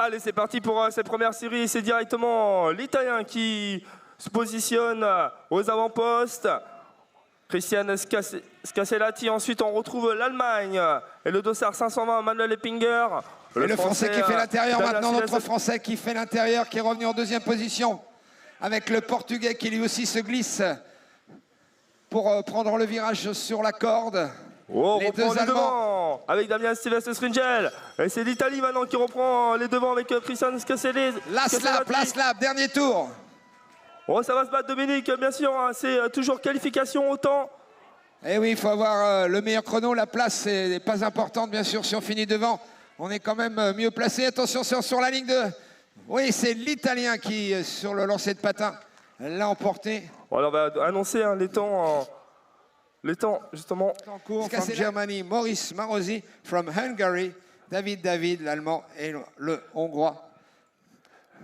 Allez, c'est parti pour cette première série. C'est directement l'Italien qui se positionne aux avant-postes. Christian Scasellati. Ensuite, on retrouve l'Allemagne et le dossard 520, Manuel Eppinger. Et le Français qui fait l'intérieur maintenant, notre Français qui fait l'intérieur, qui est revenu en deuxième position. Avec le Portugais qui lui aussi se glisse pour prendre le virage sur la corde. Oh, on reprend les devants avec Damien Sylvestre Stringel. Et c'est l'Italie maintenant qui reprend les devants avec Christian Scasellati. Last lap, dernier tour. Oh, ça va se battre, Dominique, bien sûr. Hein, c'est toujours qualification au temps. Eh oui, il faut avoir le meilleur chrono. La place n'est pas importante, bien sûr, si on finit devant. On est quand même mieux placé. Attention sur la ligne de... Oui, c'est l'Italien qui, sur le lancer de patin, l'a emporté. Bon, alors, on va annoncer hein, les temps, justement. En cours, from Germany, Maurice Marosi, from Hungary, David, l'Allemand, et le Hongrois.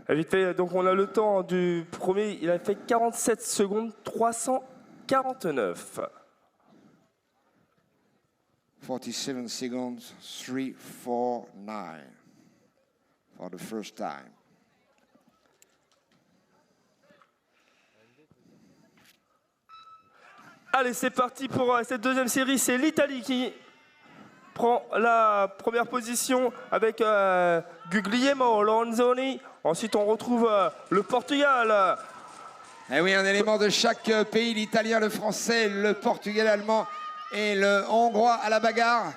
Vite fait, donc on a le temps du premier, il a fait 47 secondes 349. 47 seconds 349 for the first time. Allez, c'est parti pour cette deuxième série. C'est l'Italie qui prend la première position avec Guglielmo Lorenzoni. Ensuite, on retrouve le Portugal. Et oui, un élément de chaque pays, l'Italien, le Français, le Portugais, l'Allemand et le Hongrois à la bagarre.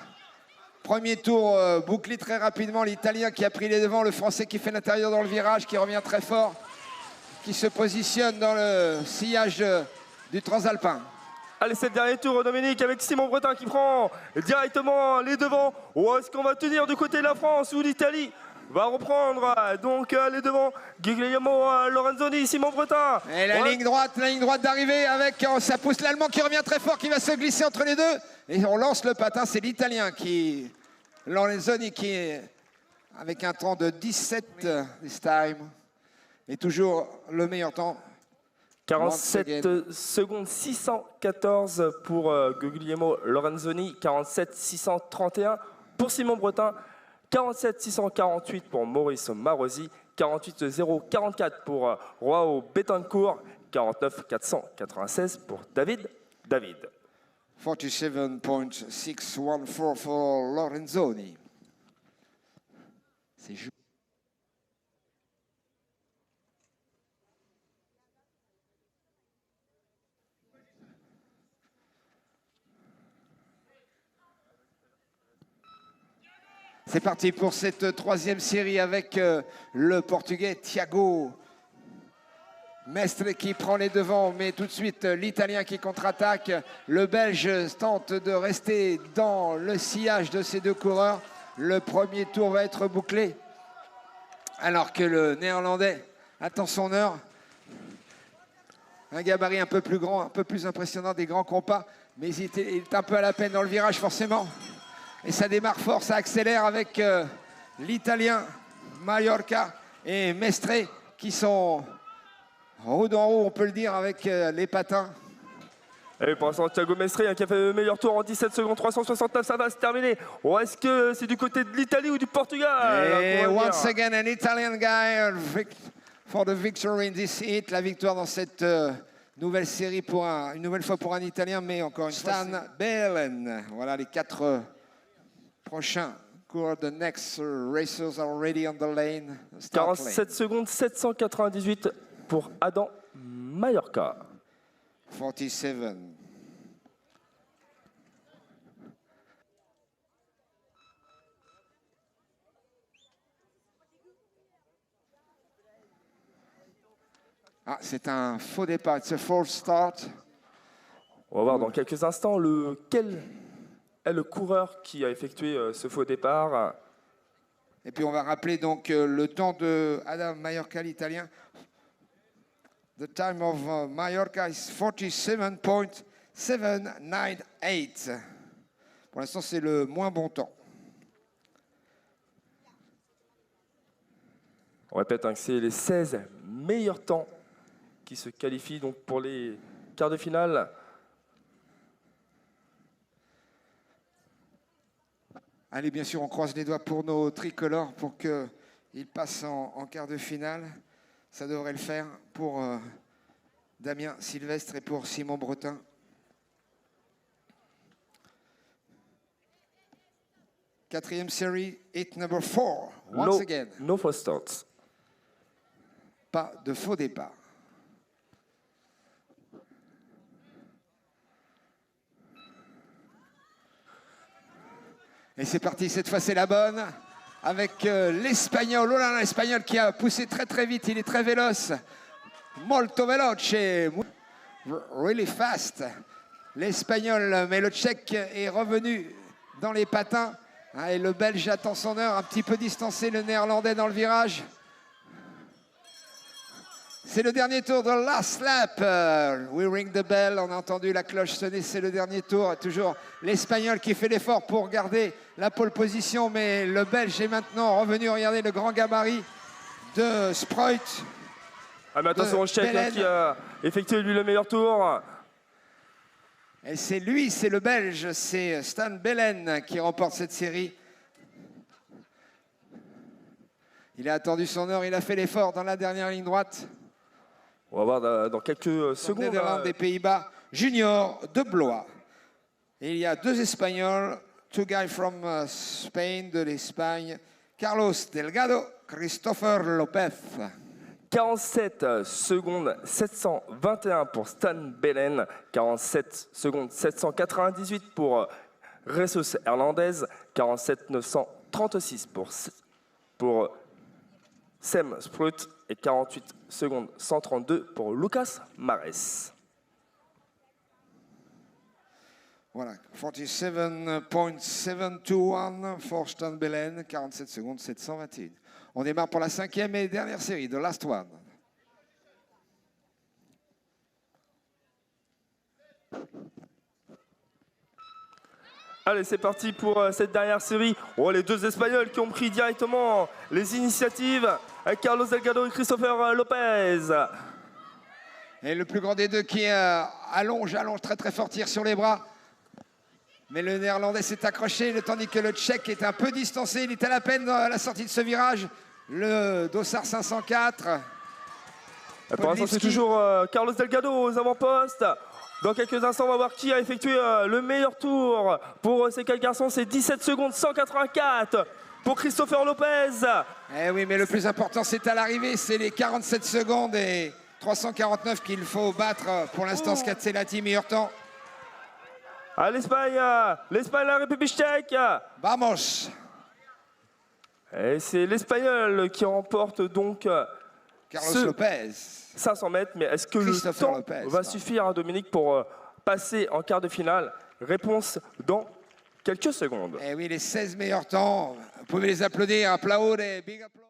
Premier tour bouclé très rapidement, l'Italien qui a pris les devants, le Français qui fait l'intérieur dans le virage, qui revient très fort, qui se positionne dans le sillage du Transalpin. Allez, c'est le dernier tour, Dominique, avec Simon Bretin qui prend directement les devants. Où est-ce qu'on va tenir du côté de la France ou l'Italie va reprendre donc les devants? Guglielmo Lorenzoni, Simon Bretin. Et la ligne droite d'arrivée avec, ça pousse l'Allemand qui revient très fort, qui va se glisser entre les deux. Et on lance le patin, c'est l'Italien qui, Lorenzoni, qui est avec un temps de 17 this time. Et toujours le meilleur temps. 47 secondes 614 pour Guglielmo Lorenzoni, 47 631 pour Simon Bretin, 47 648 pour Maurice Marosi, 48 044 pour Joao Betancourt, 49 496 pour David. 47.614 for Lorenzoni. C'est juste. C'est parti pour cette troisième série avec le Portugais Thiago Mestre qui prend les devants, mais tout de suite l'Italien qui contre-attaque. Le Belge tente de rester dans le sillage de ces deux coureurs. Le premier tour va être bouclé, alors que le Néerlandais attend son heure. Un gabarit un peu plus grand, un peu plus impressionnant des grands compas, mais il est un peu à la peine dans le virage forcément. Et ça démarre fort, ça accélère avec l'Italien Mallorca et Mestre qui sont en haut d'en haut, on peut le dire, avec les patins. Et pour l'instant, Thiago Mestre qui a fait le meilleur tour en 17 secondes 369, ça va se terminer. Ou est-ce que c'est du côté de l'Italie ou du Portugal? Et once again, an Italian guy for the victory in this heat. La victoire dans cette nouvelle série pour une nouvelle fois pour un Italien, mais encore une fois, Stan Belen. Voilà les 4 prochains coureurs. The next racers are already on the lane. 47 secondes 798 pour Adam Mallorca. 47. Ah, c'est un faux départ. C'est un false start. On va voir dans quelques instants quel est le coureur qui a effectué ce faux départ. Et puis on va rappeler donc le temps de Adam Mallorca, l'Italien. The time of Mallorca is 47.798. Pour l'instant, c'est le moins bon temps. On répète que c'est les 16 meilleurs temps qui se qualifient donc pour les quarts de finale. Allez, bien sûr, on croise les doigts pour nos tricolores pour qu'ils Il passe en quart de finale. Ça devrait le faire pour Damien Sylvestre et pour Simon Bretin. Quatrième série, hit number 4. Once again. No false starts. Pas de faux départ. Et c'est parti, cette fois c'est la bonne. Avec l'Espagnol, oh là là, l'Espagnol qui a poussé très très vite, il est très véloce. Molto veloce, really fast. L'Espagnol, mais le Tchèque est revenu dans les patins. Ah, et le Belge attend son heure, un petit peu distancé le Néerlandais dans le virage. C'est le dernier tour de Last Lap. We ring the bell, on a entendu la cloche sonner, c'est le dernier tour. Toujours l'Espagnol qui fait l'effort pour garder la pole position, mais le Belge est maintenant revenu. Regardez le grand gabarit de Sprout. Ah mais attention au Tchèque hein, qui a effectué lui le meilleur tour. Et c'est lui, c'est le Belge, c'est Stan Belen qui remporte cette série. Il a attendu son heure, il a fait l'effort dans la dernière ligne droite. On va voir dans quelques secondes. Néderlande des Pays-Bas, Junior de Blois. Et il y a deux Espagnols, two guys from Spain, de l'Espagne, Carlos Delgado, Christopher Lopez. 47 secondes 721 pour Stan Belen, 47 secondes 798 pour Jesus Hernandez, 47 936 pour Sam Sprout et 48 secondes 132 pour Lucas Mares. Voilà, 47.721 pour Stan Belen, 47 secondes 721. On démarre pour la cinquième et dernière série, The Last One. Allez, c'est parti pour cette dernière série. Oh, les deux Espagnols qui ont pris directement les initiatives, Carlos Delgado et Christopher Lopez. Et le plus grand des deux qui allonge très très fort, tire sur les bras. Mais le Néerlandais s'est accroché, tandis que le Tchèque est un peu distancé. Il est à la peine à la sortie de ce virage. Le Dossard 504. Pour l'instant, c'est toujours Carlos Delgado aux avant-postes. Dans quelques instants, on va voir qui a effectué le meilleur tour. Pour ces quatre garçons, c'est 17 secondes 184 pour Christopher Lopez. Eh oui, mais le plus important, c'est à l'arrivée. C'est les 47 secondes et 349 qu'il faut battre. Pour l'instant, Scazzelati, meilleur temps. À l'Espagne, la République tchèque. Vamos. Et c'est l'Espagnol qui remporte donc Carlos Lopez. 500 mètres. Mais est-ce que le temps va suffire, Dominique, pour passer en quart de finale? Réponse dans quelques secondes. Eh oui, les 16 meilleurs temps. Vous pouvez les applaudir. Applaudez. Big applause.